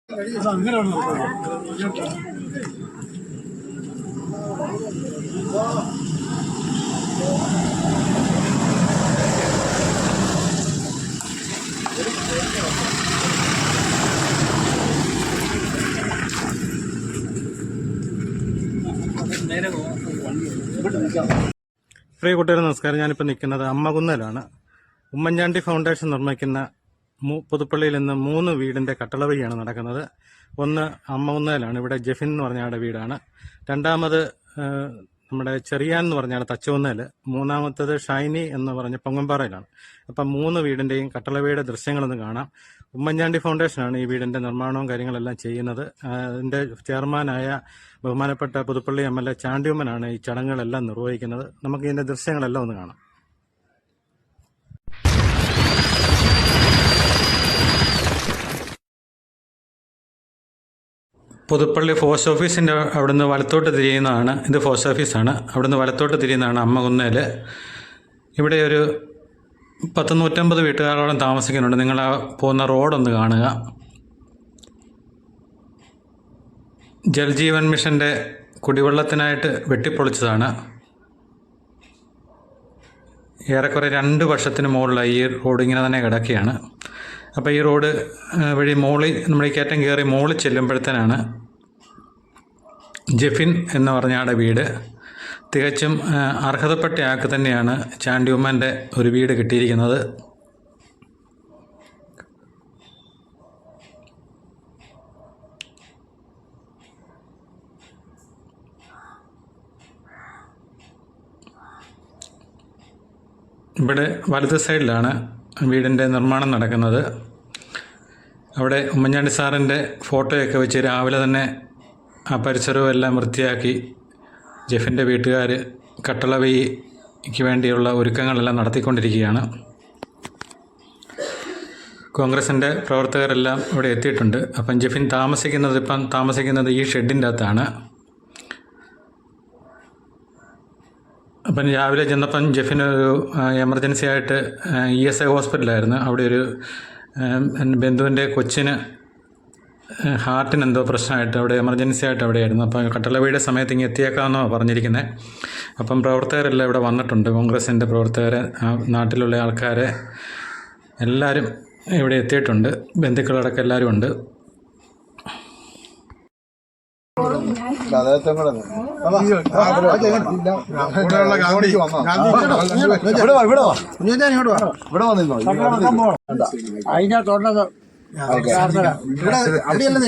പ്രിയ കൂട്ടുകാരെ നമസ്കാരം. ഞാനിപ്പോൾ നിൽക്കുന്നത് അമ്മകുന്നേലാണ്. ഉമ്മൻചാണ്ടി ഫൗണ്ടേഷൻ നിർമ്മിക്കുന്ന പുതുപ്പള്ളിയിൽ നിന്ന് 3 വീടിൻ്റെ കട്ടളവഴിയാണ് നടക്കുന്നത്. ഒന്ന് അമ്മകുന്നേലാണ്, ഇവിടെ ജെഫിൻ എന്ന് പറഞ്ഞയാളുടെ വീടാണ്. രണ്ടാമത് നമ്മുടെ ചെറിയാൻ എന്ന് പറഞ്ഞാൽ തച്ചകുന്നേൽ. മൂന്നാമത്തേത് ഷൈനി എന്ന് പറഞ്ഞ പൊങ്ങമ്പാറയിലാണ്. അപ്പം 3 വീടിൻ്റെയും കട്ടളവയുടെ ദൃശ്യങ്ങളൊന്ന് കാണാം. ഉമ്മൻചാണ്ടി ഫൗണ്ടേഷനാണ് ഈ വീടിൻ്റെ നിർമ്മാണവും കാര്യങ്ങളെല്ലാം ചെയ്യുന്നത്. അതിൻ്റെ ചെയർമാനായ ബഹുമാനപ്പെട്ട പുതുപ്പള്ളി MLA ചാണ്ടിയമ്മനാണ് ഈ ചടങ്ങുകളെല്ലാം നിർവഹിക്കുന്നത്. നമുക്ക് ഇതിൻ്റെ ദൃശ്യങ്ങളെല്ലാം ഒന്ന് കാണാം. പുതുപ്പള്ളി പോസ്റ്റ് ഓഫീസിൻ്റെ അവിടുന്ന് വലത്തോട്ട് തിരിയുന്നതാണ്. ഇത് പോസ്റ്റ് ഓഫീസാണ്. അവിടുന്ന് വലത്തോട്ട് തിരിയുന്നതാണ് അമ്മകുന്നേൽ. ഇവിടെ ഒരു 150 വീട്ടുകാരോളം താമസിക്കുന്നുണ്ട്. നിങ്ങൾ ആ പോകുന്ന റോഡൊന്ന് കാണുക. ജൽജീവൻ മിഷൻ്റെ കുടിവെള്ളത്തിനായിട്ട് വെട്ടിപ്പൊളിച്ചതാണ്. ഏറെക്കുറെ 2 വർഷത്തിന് മുകളിലായി ഈ റോഡ് ഇങ്ങനെ തന്നെ കിടക്കുകയാണ്. അപ്പോൾ ഈ റോഡ് വഴി നമ്മൾ ഈ കയറ്റം കയറി മോളിൽ ചെല്ലുമ്പോഴത്തേനാണ് ജെഫിൻ എന്ന് പറഞ്ഞ ആളുടെ വീട്. തികച്ചും അർഹതപ്പെട്ട ആൾക്ക് തന്നെയാണ് ചാണ്ടിയമ്മൻ്റെ ഒരു വീട് കിട്ടിയിരിക്കുന്നത്. ഇവിടെ വലത് സൈഡിലാണ് വീടിൻ്റെ നിർമ്മാണം നടക്കുന്നത്. അവിടെ ഉമ്മൻചാണ്ടി സാറിൻ്റെ ഫോട്ടോയൊക്കെ വെച്ച് രാവിലെ തന്നെ ആ പരിസരവും എല്ലാം വൃത്തിയാക്കി ജെഫിൻ്റെ വീട്ടുകാർ കട്ടളവഴിക്ക് വേണ്ടിയുള്ള ഒരുക്കങ്ങളെല്ലാം നടത്തിക്കൊണ്ടിരിക്കുകയാണ്. കോൺഗ്രസിൻ്റെ പ്രവർത്തകരെല്ലാം ഇവിടെ എത്തിയിട്ടുണ്ട്. അപ്പം ജെഫിൻ താമസിക്കുന്നത് ഈ ഷെഡിൻ്റെ അകത്താണ്. അപ്പം രാവിലെ ചെന്നപ്പം ജെഫിനൊരു എമർജൻസി ആയിട്ട് ESI ഹോസ്പിറ്റലായിരുന്നു. അവിടെ ഒരു ബന്ധുവിൻ്റെ കൊച്ചിന് ഹാർട്ടിന് എന്തോ പ്രശ്നമായിട്ട് അവിടെ എമർജൻസി ആയിട്ട് അവിടെയായിരുന്നു. അപ്പം കട്ടളവയുടെ സമയത്ത് ഇങ്ങനെ എത്തിയേക്കാമെന്നാണ് പറഞ്ഞിരിക്കുന്നത്. അപ്പം പ്രവർത്തകരെല്ലാം ഇവിടെ വന്നിട്ടുണ്ട്. കോൺഗ്രസിൻ്റെ പ്രവർത്തകരെ, നാട്ടിലുള്ള ആൾക്കാരെ എല്ലാവരും ഇവിടെ എത്തിയിട്ടുണ്ട്. ബന്ധുക്കളടക്കം എല്ലാവരും ഉണ്ട്.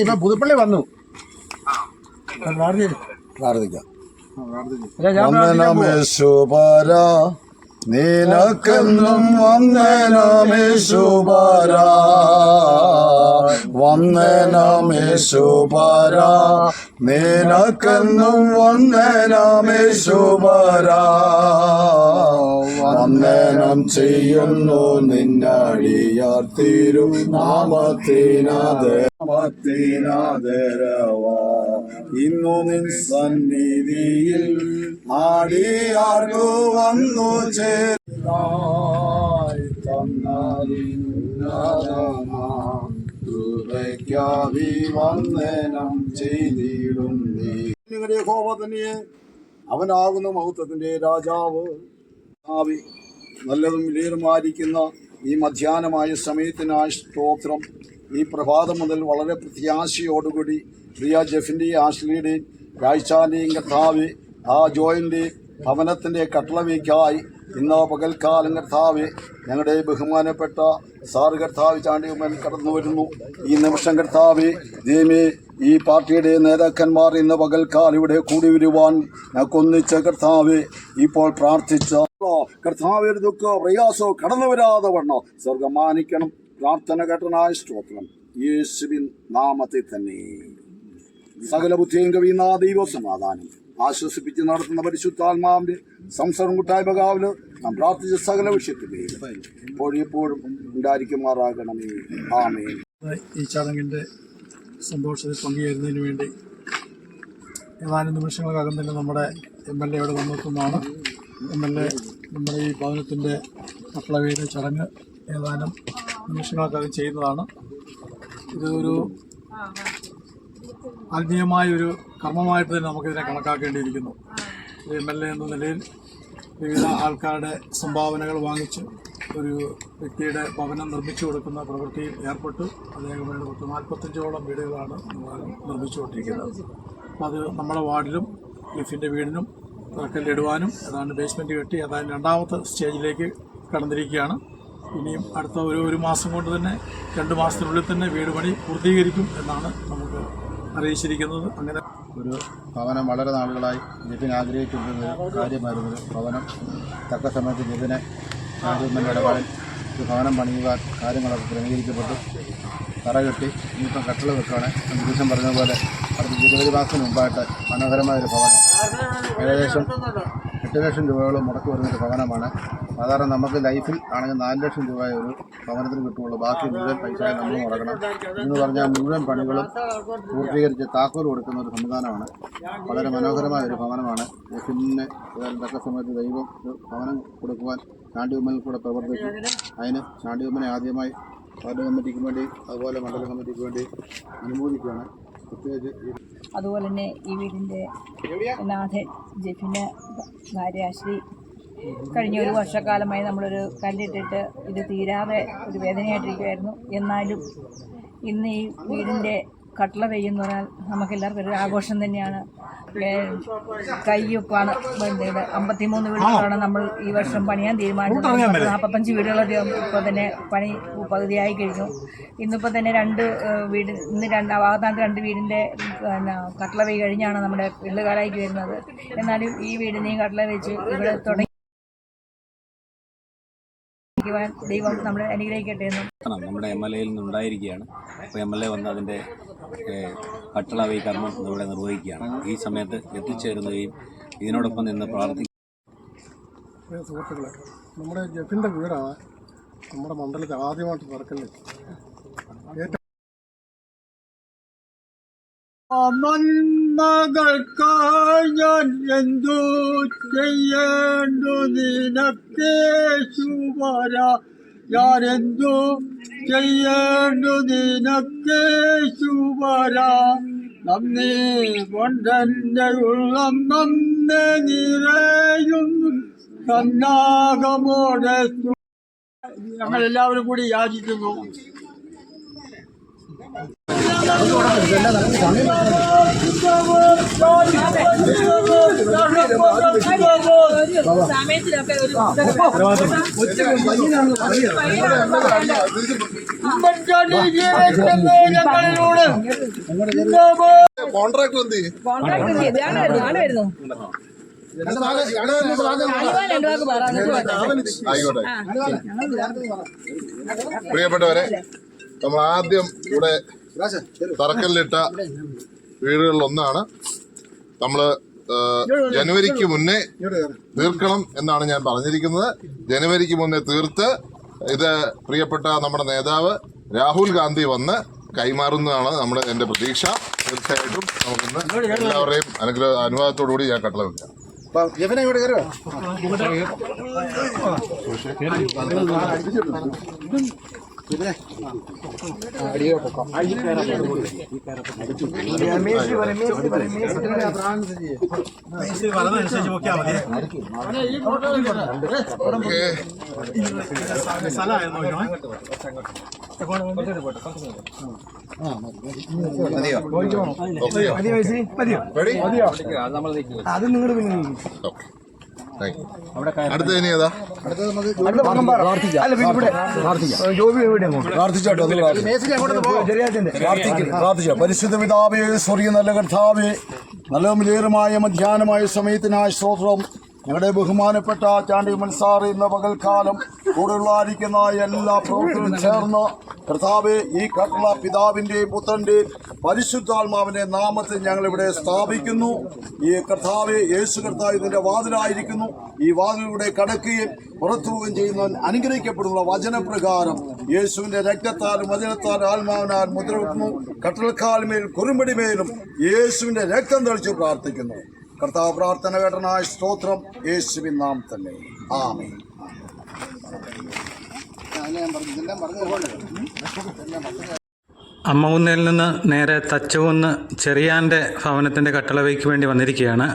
ഇപ്പൊ പുതുപ്പള്ളി വന്നു പ്രാർത്ഥിക്കാം. നിനക്കെന്നും വന്ദനമേശുപാര, വന്ദനമേശുപാര, നിനക്കെന്നും വന്ദനമേശുപാര. വന്ദനം ചെയ്യുന്നു നിന്നടിയാർ തിരുനാമത്തിനാദരവാ. ഇന്നു നിൻ സന്നിധിയിൽ ആടിയാർക്കു വന്നു ചേർവന്ദനം ചെയ്തിടും നീ. നിങ്ങളുടെ യഹോവ തന്നെ, അവനാകുന്ന മഹത്വത്തിന്റെ രാജാവ്. നല്ലതും വിലയേറുമായിരിക്കുന്ന ഈ മധ്യാഹ്നമായ സമയത്തിനായി സ്തോത്രം. ഈ പ്രഭാതം മുതൽ വളരെ പ്രത്യാശയോടുകൂടി പ്രിയ ജെഫിൻ്റെയും ആശ്ലിയുടെയും രാഴ്ചാൻ്റെയും കർത്താവ് ആ ജോയിൻ്റെ ഭവനത്തിൻ്റെ കട്ടളവയ്ക്കായി ഇന്ന് പകൽക്കാലം കർത്താവ് ഞങ്ങളുടെ ബഹുമാനപ്പെട്ട സാറ് കർത്താവ് ചാണ്ടിയമ്മൻ കടന്നു വരുന്നു. ഈ നിമിഷം കർത്താവ് ദൈവമേ, ഈ പാർട്ടിയുടെ നേതാക്കന്മാർ ഇന്ന് പകൽക്കാലം ഇവിടെ കൂടി വരുവാൻ ഞങ്ങൾക്കൊന്നിച്ച കർത്താവ് ഇപ്പോൾ പ്രാർത്ഥിച്ച കർത്താവ് ദുഃഖോ പ്രയാസോ കടന്നു വരാതെ വണ്ണം സ്വർഗം മാനിക്കണം. പ്രാർത്ഥന കേട്ടനായ സ്തോത്രം യേശുവിൻ നാമത്തിൽ തന്നെ. സകല ബുദ്ധിയും കവിയുന്ന ദൈവ സമാധാനം ആശ്വസിപ്പിച്ച് നടത്തുന്ന പരിശുദ്ധാത്മാവിന്റെ സംസർഗം കൂട്ടായ്മകാവില് നാം പ്രാർത്ഥിച്ച സകല വിഷയത്തിലേക്ക് എപ്പോഴും ഉണ്ടായിരിക്കുമാറാകണമേ. ആമേൻ. ഈ ചടങ്ങിൻ്റെ സന്തോഷത്തിൽ പങ്കുചേരുന്നതിന് വേണ്ടി ഏതാനും നിമിഷങ്ങൾക്കകം തന്നെ നമ്മുടെ MLA ഇവിടെ വന്നെത്തുന്നതാണ്. MLA നമ്മുടെ ഈ ഭവനത്തിൻ്റെ കട്ടളവയുടെ ചടങ്ങ് ഏതാനും നിമിഷങ്ങൾക്കകം ചെയ്യുന്നതാണ്. ഇതൊരു ആത്മീയമായൊരു കർമ്മമായിട്ട് തന്നെ നമുക്കിതിനെ കണക്കാക്കേണ്ടിയിരിക്കുന്നു. MLA എന്ന നിലയിൽ വിവിധ ആൾക്കാരുടെ സംഭാവനകൾ വാങ്ങിച്ച് ഒരു വ്യക്തിയുടെ ഭവനം നിർമ്മിച്ചു കൊടുക്കുന്ന പ്രവൃത്തിയിൽ ഏർപ്പെട്ടു. അദ്ദേഹം 45ഓളം വീടുകളാണ് നിർമ്മിച്ചുകൊണ്ടിരിക്കുന്നത്. അപ്പോൾ അത് നമ്മുടെ വാർഡിലും ലിഫിൻ്റെ വീടിനും തറക്കല്ലിടുവാനും ഏതാണ്ട് ബേസ്മെൻറ്റ് കെട്ടി ഏതാണ്ട് 2ാമത്തെ സ്റ്റേജിലേക്ക് കടന്നിരിക്കുകയാണ്. ഇനിയും അടുത്ത ഒരു മാസം കൊണ്ട് തന്നെ 2 മാസത്തിനുള്ളിൽ തന്നെ വീട് പണി പൂർത്തീകരിക്കും എന്നാണ് നമുക്ക് അറിയിച്ചിരിക്കുന്നത്. അങ്ങനെ ഒരു ഭവനം വളരെ നാളുകളായി ജിതിൻ ആഗ്രഹിച്ചിരുന്ന ഒരു കാര്യമായിരുന്നു. ഭവനം തക്ക സമയത്ത് ജിതിനെ ഗവൺമെൻറ് ഇടപാടിൽ ഒരു ഭവനം പണിയുവാൻ കാര്യങ്ങളൊക്കെ ക്രമീകരിക്കപ്പെട്ടു. തറ കെട്ടി ഇനിയിപ്പം കട്ടിള വെക്കുകയാണ്. ദിവസം പറഞ്ഞതുപോലെ അടുത്ത ജനുവരി മാസത്തിന് മുമ്പായിട്ട് മനോഹരമായൊരു ഭവനം ഏകദേശം 8 ലക്ഷം രൂപയോളം മുടക്കി വരുന്നൊരു ഭവനമാണ്. സാധാരണ നമുക്ക് ലൈഫിൽ ആണെങ്കിൽ 4 ലക്ഷം രൂപ ഒരു ഭവനത്തിന് കിട്ടുകയുള്ളൂ. ബാക്കി മുഴുവൻ പൈസ നമ്മൾ മുടക്കണം എന്ന് പറഞ്ഞാൽ മുഴുവൻ പണികളും പൂർത്തീകരിച്ച് താക്കോൽ കൊടുക്കുന്ന ഒരു സംവിധാനമാണ്. വളരെ മനോഹരമായ ഒരു ഭവനമാണ്. പിന്നെ തക്ക സമയത്ത് ദൈവം ഒരു ഭവനം കൊടുക്കുവാൻ ചാണ്ടിയമ്മനിൽ കൂടെ പ്രവർത്തിച്ചു. അതിന് ചാണ്ടിയമ്മനെ ആദ്യമായി വാർഡ് കമ്മിറ്റിക്ക് വേണ്ടി അതുപോലെ മണ്ഡല കമ്മിറ്റിക്ക് വേണ്ടി അനുമോദിക്കുകയാണ്. പ്രത്യേകിച്ച് അതുപോലെ തന്നെ ഈ വീടിൻ്റെ നാഥൻ ജെഫിൻ്റെ ഭാര്യ ആശ്രീ കഴിഞ്ഞ ഒരു വർഷക്കാലമായി നമ്മളൊരു കല്ലിട്ടിട്ട് ഇത് തീരാതെ ഒരു വേദനയായിട്ടിരിക്കുമായിരുന്നു. എന്നാലും ഇന്ന് ഈ വീടിൻ്റെ കട്ടിള വെയ്യെന്ന് പറഞ്ഞാൽ നമുക്കെല്ലാവർക്കും ഒരു ആഘോഷം തന്നെയാണ്. കയ്യൊപ്പാണ് 53 വീടുകളാണ് നമ്മൾ ഈ വർഷം പണിയാൻ തീരുമാനിച്ചത്. 45 വീടുകളൊക്കെ ഇപ്പോൾ തന്നെ പണി പകുതിയായി കഴിഞ്ഞു. ഇന്നിപ്പോൾ തന്നെ 2 വീട് അവസാനത്തെ 2 വീടിൻ്റെ കട്ടിള വെയ് കഴിഞ്ഞാണ് നമ്മുടെ പിള്ളുകാരായിക്ക് വരുന്നത്. എന്നാലും ഈ വീടിനെയും കട്ടിള വെച്ച് ഇവിടെ തുടങ്ങി ദൈവം നമ്മളെ അനുഗ്രഹിക്കട്ടെ എന്ന് നമ്മുടെ MLA നിന്നുണ്ടായിരിക്കുകയാണ്. അപ്പോൾ MLA വന്ന് അതിൻ്റെ കട്ടിളവൈ കർമ്മം ഇവിടെ നിർവഹിക്കുകയാണ്. ഈ സമയത്ത് എത്തിച്ചേരുന്നതും ഇതിനോടൊപ്പം നിന്ന് പ്രാർത്ഥിക്കും. സുഹൃത്തുക്കളെ, നമ്മുടെ ജെഫിൻ്റെ വീടാണ് നമ്മുടെ മണ്ഡലത്തിൽ ആദ്യമായിട്ട് പറക്കല്ലേ. നന്മകൾക്കായി ഞാൻ എന്തു ചെയ്യേണ്ടു നിനക്കേശുവര, ഞാൻ എന്തു ചെയ്യേണ്ടു നിനക്കേശുവര. നന്ദി കൊണ്ടെൻ്റെ ഉള്ളം നന്ദി നിറയുന്നു സന്നാഗമോടെ ഞങ്ങളെല്ലാവരും കൂടി യാചിക്കുന്നു. കോൺട്രാക്ട് എന്ത് ആയിക്കോട്ടെ. പ്രിയപ്പെട്ടവരെ, നമ്മൾ ആദ്യം ഇവിടെ തറക്കല്ലിട്ട വീടുകളിലൊന്നാണ്. നമ്മൾ ജനുവരിക്ക് മുന്നേ തീർക്കണം എന്നാണ് ഞാൻ പറഞ്ഞിരിക്കുന്നത്. ജനുവരിക്ക് മുന്നേ തീർത്ത് ഇത് പ്രിയപ്പെട്ട നമ്മുടെ നേതാവ് രാഹുൽ ഗാന്ധി വന്ന് കൈമാറുന്നതാണ് എൻ്റെ പ്രതീക്ഷ. തീർച്ചയായിട്ടും നമുക്കിന്ന് എല്ലാവരുടെയും അനുവാദത്തോടുകൂടി ഞാൻ കട്ടള വെക്കാം. അടുത്ത ഇനി ഏതാ? പരിശുദ്ധ പിതാവേ, സ്വർഗീയ നല്ല കർത്താവേ, നല്ല വിലയേറുമായ മധ്യാഹ്നമായ സമയത്തിനായി സ്തോത്രം. ഞങ്ങളുടെ ബഹുമാനപ്പെട്ട ചാണ്ടിയമ്മൻ സാർ ഇന്ന് പകൽക്കാലം കൂടെയുള്ളായിരിക്കുന്ന എല്ലാ പ്രവർത്തകരും ചേർന്ന് കർത്താവെ, ഈ കട്ടള പിതാവിൻ്റെയും പുത്രൻ്റെയും പരിശുദ്ധാത്മാവിൻ്റെ നാമത്തിൽ ഞങ്ങളിവിടെ സ്ഥാപിക്കുന്നു. ഈ കർത്താവെ, യേശു കർത്താവ് ഇതിൻ്റെ വാതിലായിരിക്കുന്നു. ഈ വാതിലൂടെ കടക്കുകയും പുറത്തു പോവുകയും ചെയ്യുന്നവൻ അനുഗ്രഹിക്കപ്പെടുന്ന വചനപ്രകാരം യേശുവിൻ്റെ രക്തത്താലും വചനത്താലും ആത്മാവിനാൽ മുദ്രവെക്കുന്നു. കട്ടളക്കാൽമേൽ കുറുമ്പടിമേലും യേശുവിൻ്റെ രക്തം തെളിച്ച് പ്രാർത്ഥിക്കുന്നു. കർത്താവ് പ്രാർത്ഥന കേട്ടനായ സ്തോത്രം. യേശുവിൻ നാമം തന്നെ, ആമേൻ. അമ്മകുന്നേൽ നിന്ന് നേരെ തച്ചുകുന്ന് ചെറിയാൻ്റെ ഭവനത്തിൻ്റെ കട്ടളവയ്ക്ക് വേണ്ടി വന്നിരിക്കുകയാണ്.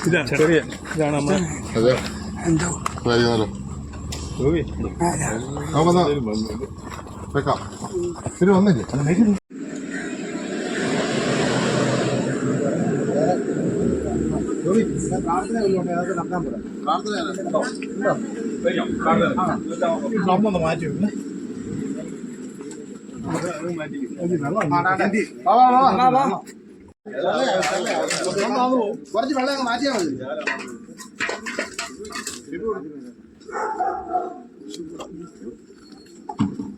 ഇതാണ് അമ്മ. ഒന്ന് മാറ്റി വെക്കണേ. കുറച്ച് വെള്ളം അങ്ങ് മാറ്റിയാൽ മതി.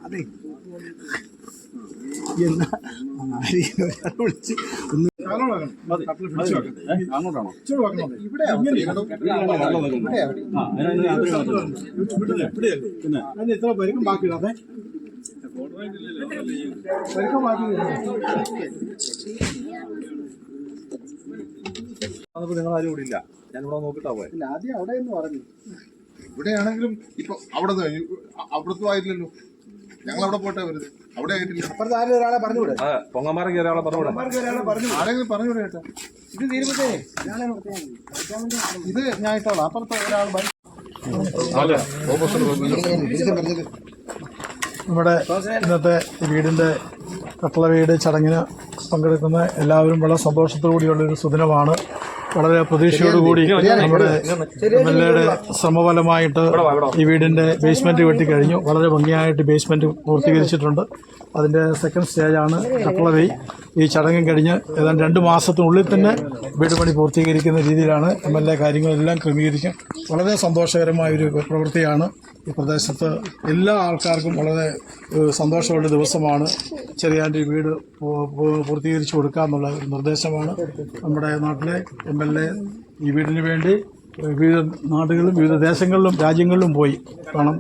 അതെ വിളിച്ച് അതിന് ഇത്ര പരിക്കും ബാക്കിയിടാതെ പരിക്കും ബാക്കി നിങ്ങൾ ആരും കൂടി ഇല്ല. ഞാനിവിടെ നോക്കിട്ടാ പോയത്. ഇല്ല, ആദ്യം അവിടെ എന്ന് പറഞ്ഞു. ഇവിടെയാണെങ്കിലും ഇപ്പൊ അവിടെ അവിടത്തും ആയിട്ടില്ലല്ലോ. ഞങ്ങൾ അവിടെ പോട്ടെ വരുന്നത്. അവിടെ ആയിട്ടില്ല. അപ്പുറത്ത് ആരും ഒരാളെ പറഞ്ഞുകൂടെ? പൊങ്ങന്മാർക്ക് ഒരാളെ പറഞ്ഞുകൂടെ? ആരെങ്കിലും പറഞ്ഞൂടെ ചേട്ടാ? ഇത് തീരുമ്പത്തേ ഇത് ഞാൻ ഇട്ടോളാം. അപ്പുറത്ത് ഒരാൾ നമ്മുടെ ഇന്നത്തെ വീടിന്റെ കട്ടള വീട് ചടങ്ങിന് പങ്കെടുക്കുന്ന എല്ലാവരും വളരെ സന്തോഷത്തോടുകൂടിയുള്ളൊരു സുദിനമാണ്. വളരെ പ്രതീക്ഷയോടുകൂടി നമ്മുടെ MLA ശ്രമഫലമായിട്ട് ഈ വീടിന്റെ ബേസ്മെന്റ് വെട്ടിക്കഴിഞ്ഞു. വളരെ ഭംഗിയായിട്ട് ബേസ്മെന്റ് പൂർത്തീകരിച്ചിട്ടുണ്ട്. അതിന്റെ സെക്കൻഡ് സ്റ്റേജാണ് കട്ടളവേ. ഈ ചടങ്ങും കഴിഞ്ഞ് ഏതാണ്ട് 2 മാസത്തിനുള്ളിൽ തന്നെ വീട് പണി പൂർത്തീകരിക്കുന്ന രീതിയിലാണ് MLA കാര്യങ്ങളെല്ലാം ക്രമീകരിക്കും. വളരെ സന്തോഷകരമായൊരു പ്രവൃത്തിയാണ്. ഈ പ്രദേശത്ത് എല്ലാ ആൾക്കാർക്കും വളരെ സന്തോഷമുള്ള ദിവസമാണ്. ചെറിയാൻ്റെ വീട് പൂർത്തീകരിച്ചു കൊടുക്കുക എന്നുള്ള ഒരു നിർദ്ദേശമാണ്. നമ്മുടെ നാട്ടിലെ MLA ഈ വീടിന് വേണ്ടി വിവിധ നാടുകളിലും വിവിധ ദേശങ്ങളിലും രാജ്യങ്ങളിലും പോയി പണം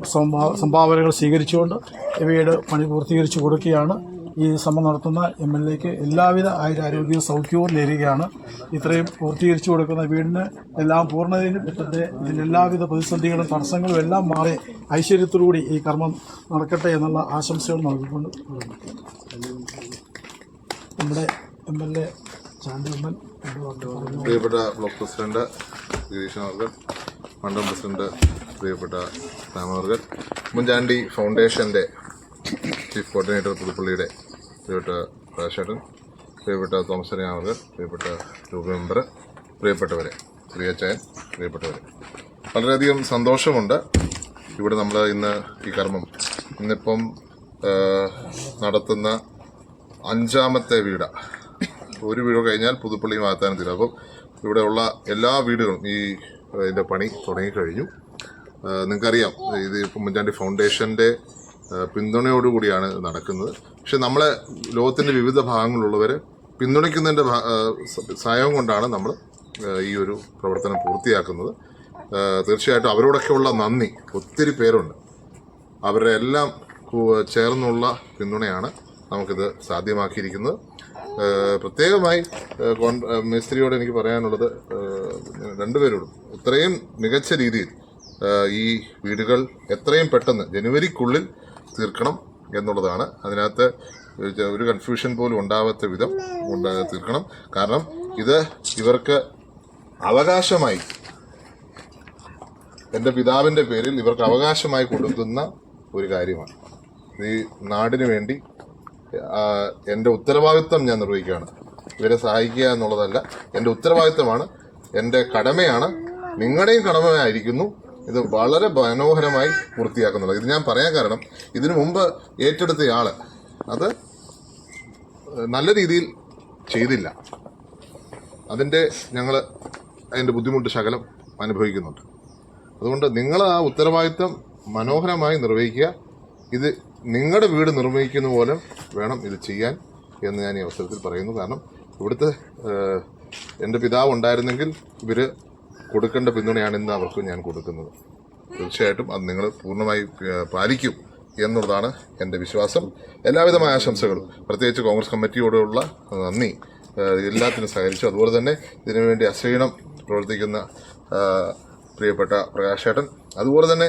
സംഭാവനകൾ സ്വീകരിച്ചുകൊണ്ട് ഈ വീട് പണി പൂർത്തീകരിച്ചു കൊടുക്കുകയാണ്. ഈ ശ്രമം നടത്തുന്ന MLAക്ക് എല്ലാവിധ ആരോഗ്യവും സൗഖ്യവും നേരുകയാണ്. ഇത്രയും പൂർത്തീകരിച്ചു കൊടുക്കുന്ന വീടിന് എല്ലാം പൂർണ്ണതയിലും എത്തട്ടെ. ഇതിൻ്റെ എല്ലാവിധ പ്രതിസന്ധികളും തടസ്സങ്ങളും എല്ലാം മാറി ഐശ്വര്യത്തോടുകൂടി ഈ കർമ്മം നടക്കട്ടെ എന്നുള്ള ആശംസകൾ നൽകിക്കൊണ്ട് നമ്മുടെ MLA ചാണ്ടിയമ്മൻ പ്രിയപ്പെട്ട ബ്ലോക്ക് പ്രസിഡന്റ് ഗിരീഷൻ അവർകൾ, മണ്ഡലം പ്രസിഡന്റ് പ്രിയപ്പെട്ട രാമവർകൾ, ഉമ്മൻചാണ്ടി ഫൗണ്ടേഷന്റെ ചീഫ് കോർഡിനേറ്റർ പുതുപ്പള്ളിയുടെ പ്രിയപ്പെട്ട രാജേട്ടൻ, പ്രിയപ്പെട്ട തോമസ് അവർകൾ, പ്രിയപ്പെട്ട ഗ്രൂപ്പ് മെമ്പർ, പ്രിയപ്പെട്ടവരെ, പ്രിയച്ചായൻ, പ്രിയപ്പെട്ടവരെ, വളരെയധികം സന്തോഷമുണ്ട്. ഇവിടെ നമ്മൾ ഇന്ന് ഈ കർമ്മം ഇന്നിപ്പം നടത്തുന്ന 5ാമത്തെ വീടാണ്. ഒരു വീട് കഴിഞ്ഞാൽ പുതുപ്പള്ളിയും ആത്താനും തീരും. അപ്പം ഇവിടെയുള്ള എല്ലാ വീടുകളും ഇതിൻ്റെ പണി തുടങ്ങിക്കഴിഞ്ഞു. നിങ്ങൾക്കറിയാം, ഇത് ഉമ്മൻചാണ്ടി ഫൗണ്ടേഷൻ്റെ പിന്തുണയോടുകൂടിയാണ് നടക്കുന്നത്. പക്ഷെ നമ്മളെ ലോകത്തിൻ്റെ വിവിധ ഭാഗങ്ങളിലുള്ളവർ പിന്തുണയ്ക്കുന്നതിൻ്റെ സഹായം കൊണ്ടാണ് നമ്മൾ ഈ ഒരു പ്രവർത്തനം പൂർത്തിയാക്കുന്നത്. തീർച്ചയായിട്ടും അവരോടൊക്കെയുള്ള നന്ദി. ഒത്തിരി പേരുണ്ട്. അവരുടെ എല്ലാം ചേർന്നുള്ള പിന്തുണയാണ് നമുക്കിത് സാധ്യമാക്കിയിരിക്കുന്നത്. പ്രത്യേകമായി മേസ്ത്രിയോട് എനിക്ക് പറയാനുള്ളത്, 2 പേരോടും ഇത്രയും മികച്ച രീതിയിൽ ഈ വീടുകൾ എത്രയും പെട്ടെന്ന് ജനുവരിക്കുള്ളിൽ തീർക്കണം എന്നുള്ളതാണ്. അതിനകത്ത് ഒരു കൺഫ്യൂഷൻ പോലും ഉണ്ടാവാത്ത വിധം തീർക്കണം. കാരണം ഇത് ഇവർക്ക് അവകാശമായി, എൻ്റെ പിതാവിൻ്റെ പേരിൽ ഇവർക്ക് അവകാശമായി കൊടുക്കുന്ന ഒരു കാര്യമാണ്. ഈ നാടിനു വേണ്ടി എൻ്റെ ഉത്തരവാദിത്വം ഞാൻ നിർവഹിക്കുകയാണ്. ഇവരെ സഹായിക്കുക എന്നുള്ളതല്ല, എൻ്റെ ഉത്തരവാദിത്വമാണ്, എൻ്റെ കടമയാണ്, നിങ്ങളുടെയും കടമയായിരിക്കുന്നു. ഇത് വളരെ മനോഹരമായി പൂർത്തിയാക്കുന്നുള്ളത്. ഇത് ഞാൻ പറയാൻ കാരണം, ഇതിനു മുമ്പ് ഏറ്റെടുത്തയാൾ അത് നല്ല രീതിയിൽ ചെയ്തില്ല. അതിൻ്റെ ബുദ്ധിമുട്ട് ശകലം അനുഭവിക്കുന്നുണ്ട്. അതുകൊണ്ട് നിങ്ങൾ ആ ഉത്തരവാദിത്തം മനോഹരമായി നിർവഹിക്കുക. ഇത് നിങ്ങളുടെ വീട് നിർവഹിക്കുന്ന പോലെ വേണം ഇത് ചെയ്യാൻ എന്ന് ഞാൻ ഈ അവസരത്തിൽ പറയുന്നു. കാരണം ഇവിടുത്തെ എൻ്റെ പിതാവ് ഉണ്ടായിരുന്നെങ്കിൽ ഇവർ കൊടുക്കേണ്ട പിന്തുണയാണ് ഇന്ന് അവർക്ക് ഞാൻ കൊടുക്കുന്നത്. തീർച്ചയായിട്ടും അത് നിങ്ങൾ പൂർണ്ണമായി പാലിക്കും എന്നുള്ളതാണ് എൻ്റെ വിശ്വാസം. എല്ലാവിധമായ ആശംസകളും, പ്രത്യേകിച്ച് കോൺഗ്രസ് കമ്മിറ്റിയോടുള്ള നന്ദി, എല്ലാത്തിനും സഹകരിച്ചു. അതുപോലെ തന്നെ ഇതിനുവേണ്ടി അശ്രീണം പ്രവർത്തിക്കുന്ന പ്രിയപ്പെട്ട പ്രകാശേട്ടൻ, അതുപോലെ തന്നെ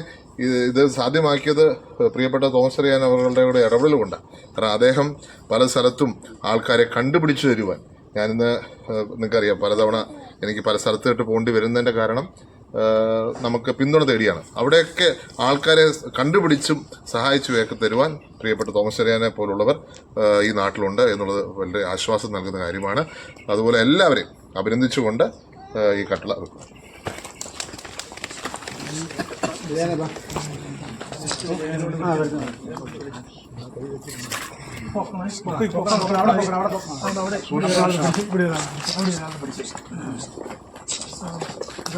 ഇത് സാധ്യമാക്കിയത് പ്രിയപ്പെട്ട തോമസ് ചെറിയാൻ അവരുടെ കൂടെ ഇടപെടലുകൊണ്ടാണ്. കാരണം അദ്ദേഹം പല സ്ഥലത്തും ആൾക്കാരെ കണ്ടുപിടിച്ചു തരുവാൻ, ഞാനിന്ന് നിങ്ങൾക്കറിയാം പലതവണ എനിക്ക് പല സ്ഥലത്തിട്ട് പോകേണ്ടി വരുന്നതിൻ്റെ കാരണം നമുക്ക് പിന്തുണ തേടിയാണ്. അവിടെയൊക്കെ ആൾക്കാരെ കണ്ടുപിടിച്ചും സഹായിച്ചുമൊക്കെ തരുവാൻ പ്രിയപ്പെട്ട തോമസ് ചെറിയാനെ പോലുള്ളവർ ഈ നാട്ടിലുണ്ട് എന്നുള്ളത് വളരെ ആശ്വാസം നൽകുന്ന കാര്യമാണ്. അതുപോലെ എല്ലാവരെയും അഭിനന്ദിച്ചുകൊണ്ട് ഈ കട്ടള വെക്കും.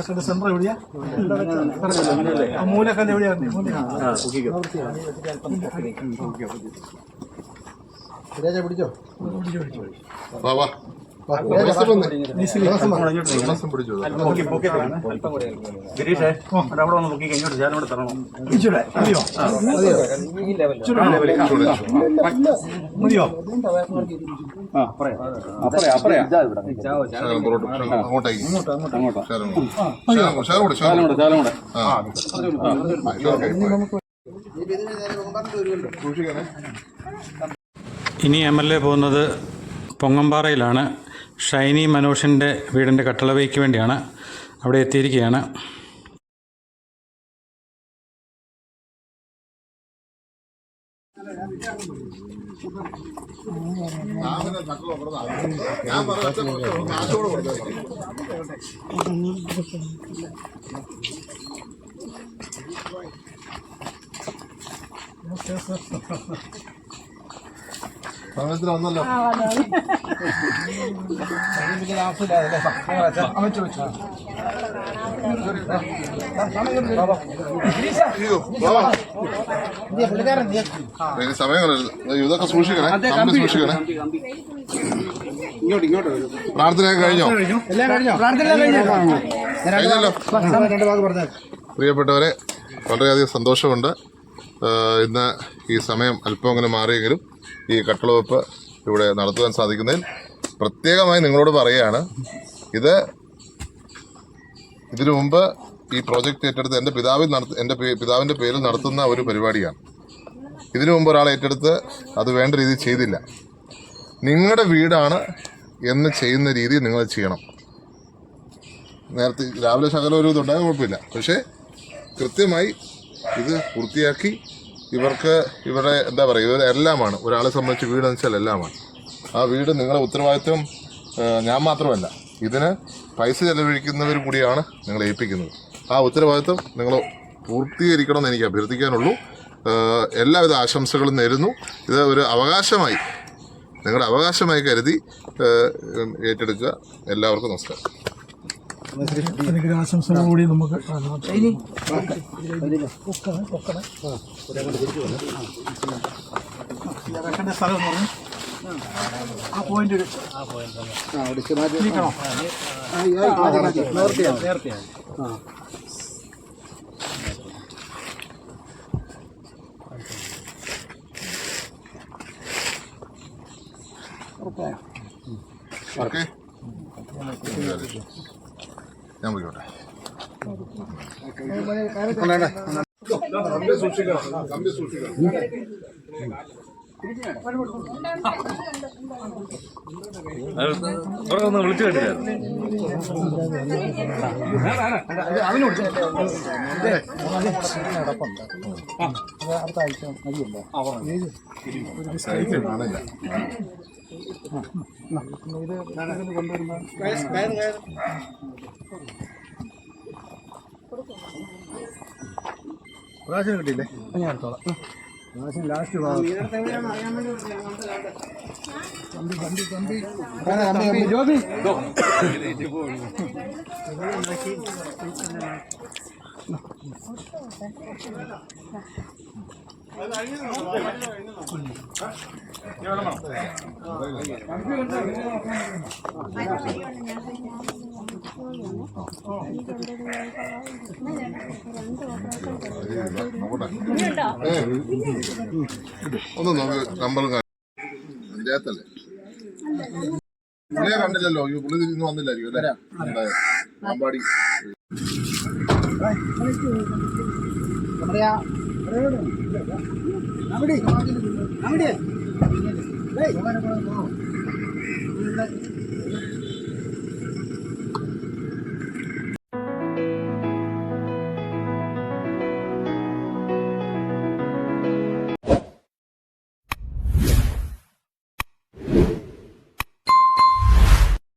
സെന്റർ എവിടെയാ? മൂലക്കല്ല് എവിടെയാണ്? പിടിച്ചോ. വാ വാ ഇനി MLA പോകുന്നത് പൊങ്ങമ്പാറയിലാണ്. ഷൈനി മനോഷിൻ്റെ വീടിൻ്റെ കട്ടളവയ്ക്ക് വേണ്ടിയാണ്. അവിടെ എത്തിയിരിക്കുകയാണ്. സമയത്തിന് വന്നല്ലോ. സമയങ്ങളല്ല, ഇതൊക്കെ സൂക്ഷിക്കണേ, കമ്പി സൂക്ഷിക്കണേ. പ്രാർത്ഥനയൊക്കെ കഴിഞ്ഞോ? കഴിഞ്ഞല്ലോ. പ്രിയപ്പെട്ടവരെ, വളരെയധികം സന്തോഷമുണ്ട്. ഇന്ന് ഈ സമയം അല്പം അങ്ങനെ മാറിയെങ്കിലും ഈ കട്ടളവെപ്പ് ഇവിടെ നടത്തുവാൻ സാധിക്കുന്നതിൽ പ്രത്യേകമായി നിങ്ങളോട് പറയുകയാണ്. ഇതിനു മുമ്പ് ഈ പ്രോജക്റ്റ് ഏറ്റെടുത്ത് എൻ്റെ പിതാവിൻ്റെ പേരിൽ നടത്തുന്ന ഒരു പരിപാടിയാണ്. ഇതിനു മുമ്പ് ഒരാൾ ഏറ്റെടുത്ത് അത് വേണ്ട രീതിയിൽ ചെയ്തില്ല. നിങ്ങളുടെ വീടാണ് എന്ന് ചെയ്യുന്ന രീതി നിങ്ങൾ ചെയ്യണം. നേരത്തെ രാവിലെ ശകലം ഒരു ഇതുണ്ടായ കുഴപ്പമില്ല, പക്ഷേ കൃത്യമായി ഇത് പൂർത്തിയാക്കി ഇവരുടെ എന്താ പറയുക, ഇവർ എല്ലാമാണ്. ഒരാളെ സംബന്ധിച്ച് വീടെന്ന് വെച്ചാൽ എല്ലാമാണ്. ആ വീട് നിങ്ങളുടെ ഉത്തരവാദിത്വം ഞാൻ മാത്രമല്ല, ഇതിന് പൈസ ചെലവഴിക്കുന്നവരും കൂടിയാണ് നിങ്ങളെ ഏൽപ്പിക്കുന്നത്. ആ ഉത്തരവാദിത്വം നിങ്ങൾ പൂർത്തീകരിക്കണമെന്ന് എനിക്ക് അഭ്യർത്ഥിക്കാനുള്ളൂ. എല്ലാവിധ ആശംസകളും നേരുന്നു. ഇത് ഒരു അവകാശമായി, നിങ്ങളുടെ അവകാശമായി കരുതി ഏറ്റെടുക്കുക. എല്ലാവർക്കും നമസ്കാരം. ആശംസകളോടുകൂടി നമുക്ക് സ്ഥലം എന്ന് പറഞ്ഞു ആ പോയിന്റ് നേരത്തെയാണ്. ഓക്കെ, ഞാൻ പോയിക്കോട്ടെ. കമ്പി സൂക്ഷിക്കണം, കമ്പി സൂക്ഷിക്കണം. വിളിച്ചു കേട്ടില്ല. അടുത്ത ആഴ്ച മതിയല്ലോ. കൊണ്ടുവരുമ്പോൾ പ്രാവശ്യം കിട്ടിയില്ലേ? ഞാൻ എടുത്തോളാം. പ്രാവശ്യം ലാസ്റ്റ് ജോബി ഒന്ന് നമുക്ക് നമ്പർ പഞ്ചായത്തല്ലേ പുള്ളിയെ കണ്ടില്ലല്ലോ ഈ പുള്ളി ഇന്ന് വന്നില്ലായിരിക്കും അല്ലേ പാമ്പാടി അവിടെ